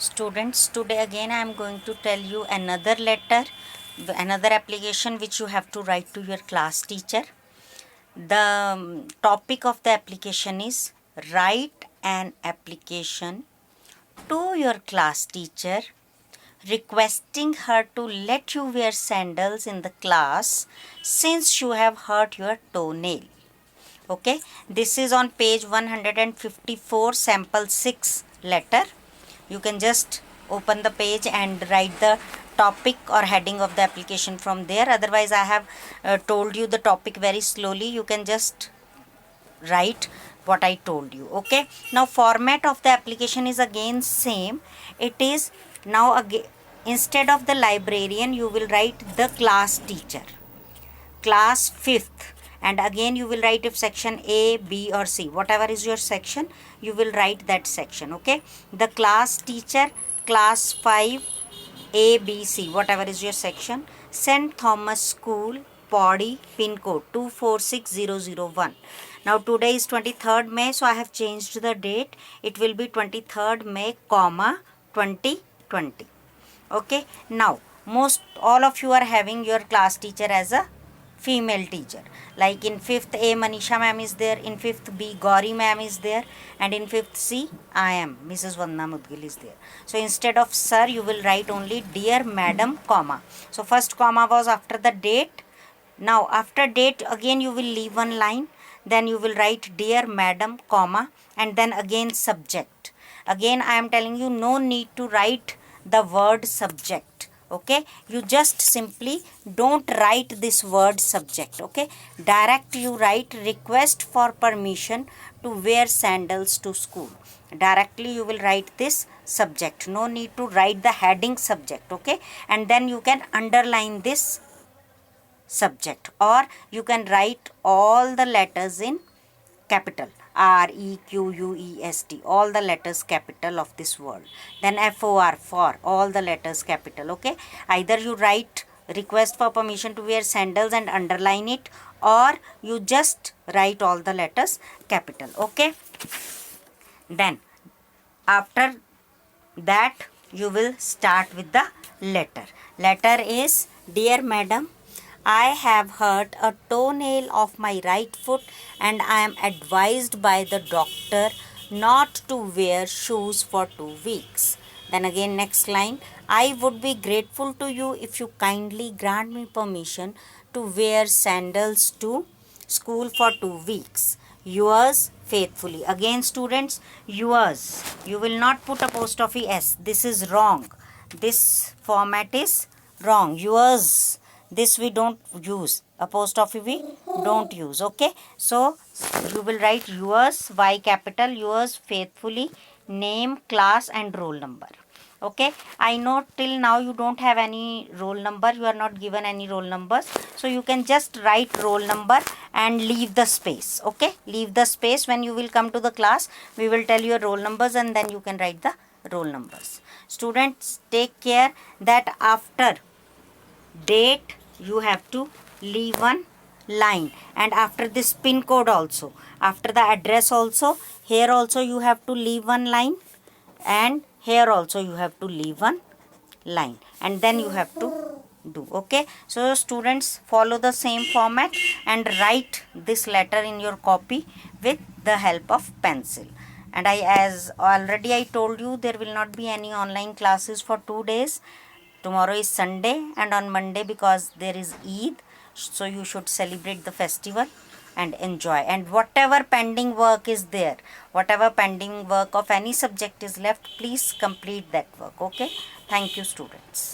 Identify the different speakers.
Speaker 1: Students, today again I am going to tell you another letter, another application which you have to write to your class teacher. The topic of the application is write an application to your class teacher requesting her to let you wear sandals in the class since you have hurt your toenail. Okay, this is on page 154, sample 6 letter. You can just open the page and write the topic or heading of the application from there. Otherwise, I have told you the topic very slowly. You can just write what I told you. Okay, now format of the application is again same. It is now again, instead of the librarian, you will write the class teacher, class 5th, and again you will write if section A, B or C, whatever is your section, you will write that section. Okay, the class teacher, class 5, A, B, C, whatever is your section, St. Thomas School, Pawdy, pin code 246001. Now today is 23rd May, so I have changed the date. It will be 23rd May, comma 2020. Okay, now most all of you are having your class teacher as a female teacher. Like in 5th A, Manisha ma'am is there, in 5th B, Gauri ma'am is there, and in 5th C, I am, Mrs. Vandana Mudgil is there. So instead of sir, you will write only dear madam, comma. So first comma was after the date. Now after date, again you will leave one line. Then you will write dear madam, comma, and then again subject. Again I am telling you, no need to write the word subject. Okay, you just simply don't write this word subject. Okay, direct you write request for permission to wear sandals to school. Directly you will write this subject. No need to write the heading subject. Okay, and then you can underline this subject, or you can write all the letters in capital, REQUEST, all the letters capital of this word. Then FOR, for, all the letters capital. Okay, either you write request for permission to wear sandals and underline it, or you just write all the letters capital. Okay, then after that you will start with the letter. Letter is, dear madam, I have hurt a toenail of my right foot and I am advised by the doctor not to wear shoes for 2 weeks. Then again next line, I would be grateful to you if you kindly grant me permission to wear sandals to school for 2 weeks. Yours faithfully. Again students, yours. You will not put apostrophe S. This is wrong. This format is wrong. Yours. This we don't use, apostrophe we don't use. Okay, so you will write yours, Y capital, yours faithfully, name, class and roll number. Okay, I know till now you don't have any roll number, you are not given any roll numbers, so you can just write roll number and leave the space. Okay, leave the space. When you will come to the class, we will tell your roll numbers and then you can write the roll numbers. Students, take care that after date you have to leave one line, and after this pin code also, after the address also, here also you have to leave one line, and here also you have to leave one line, and then you have to do. Okay, so students, follow the same format and write this letter in your copy with the help of pencil. And as already I told you, there will not be any online classes for 2 days. Tomorrow is Sunday, and on Monday, because there is Eid, so you should celebrate the festival and enjoy. And whatever pending work is there, whatever pending work of any subject is left, please complete that work. Okay, thank you students.